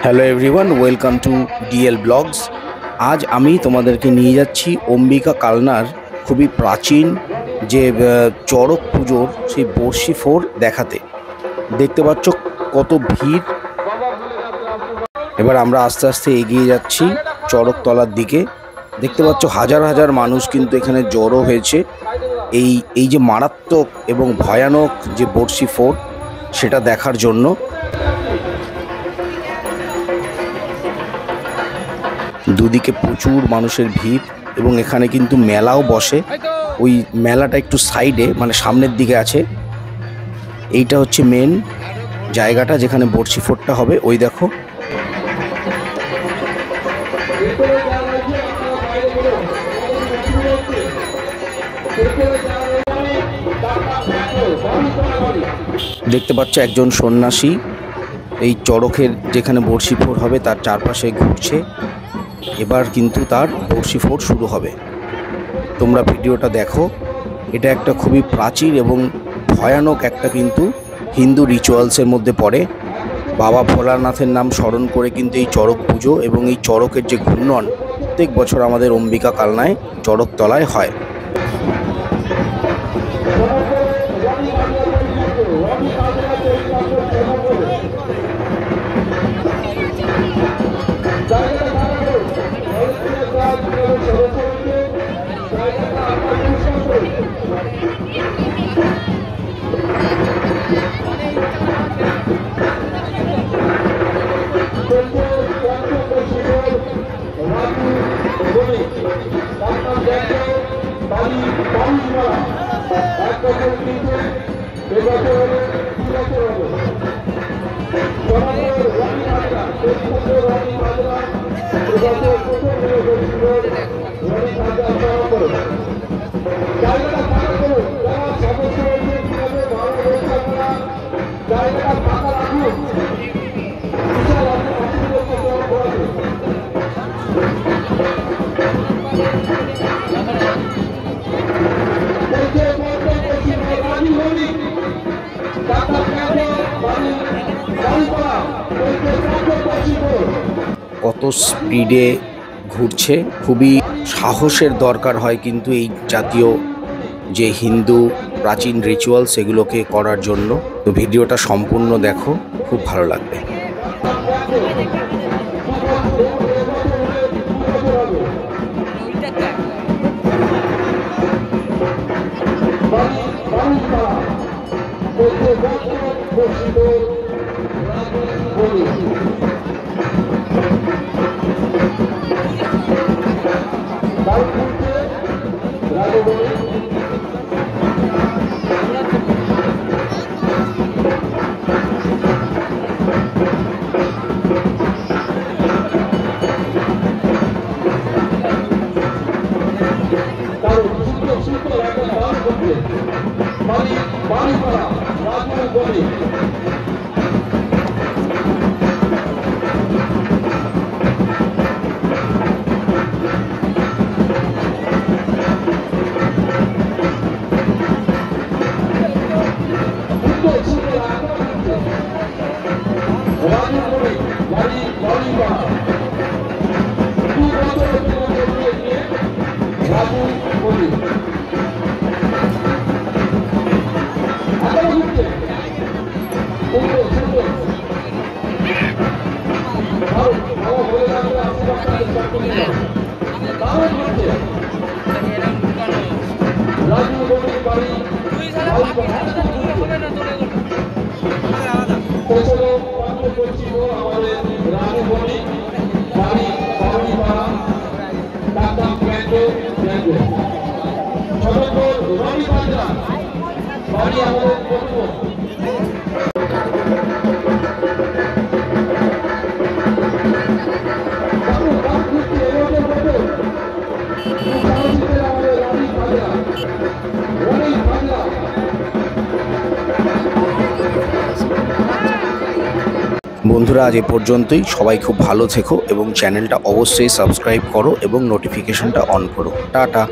Hello everyone, welcome to DL vlogs. আজ আমি তোমাদেরকে নিয়ে যাচ্ছি অম্বিকা কালনার খুবই প্রাচীন যে চড়ক পুজোর সেই বর্ষি ফোর দেখাতে। দেখতে পাচ্ছ কত ভিড়। এবার আমরা আস্তে আস্তে এগিয়ে যাচ্ছি চড়কতলার দিকে। দেখতে পাচ্ছ হাজার হাজার মানুষ কিন্তু এখানে জড়ো হয়েছে এই যে মারাত্মক এবং ভয়ানক যে বর্ষি ফোর সেটা দেখার জন্য। দুদিকে প্রচুর মানুষের ভিড় এবং এখানে কিন্তু মেলাও বসে। ওই মেলাটা একটু সাইডে মানে সামনের দিকে আছে। এইটা হচ্ছে মেন জায়গাটা যেখানে বর্ষি ফোরটা হবে। ওই দেখো, দেখতে পাচ্ছ একজন সন্ন্যাসী এই চড়কের যেখানে বর্ষি ফোর হবে তার চারপাশে ঘুরছে। এবার কিন্তু তার বর্ষি ফোর শুরু হবে। তোমরা ভিডিওটা দেখো। এটা একটা খুবই প্রাচীন এবং ভয়ানক একটা কিন্তু হিন্দু রিচুয়ালসের মধ্যে পড়ে। বাবা ভোলানাথের নাম স্মরণ করে কিন্তু এই চড়ক পুজো এবং এই চড়কের যে ঘূর্ণন প্রত্যেক বছর আমাদের অম্বিকা কালনায় চড়কতলায় হয়। কত স্পিডে ঘুরছে, খুবই সাহসের দরকার হয় কিন্তু এই জাতীয় যে হিন্দু প্রাচীন রিচুয়াল সেগুলোকে করার জন্য। তো ভিডিওটা সম্পূর্ণ দেখো, খুব ভালো লাগবে। বন্ধুরা, আজ এ পর্যন্তই। সবাই খুব ভালো থেকো এবং চ্যানেলটা অবশ্যই সাবস্ক্রাইব করো এবং নোটিফিকেশনটা অন করো। টাটা।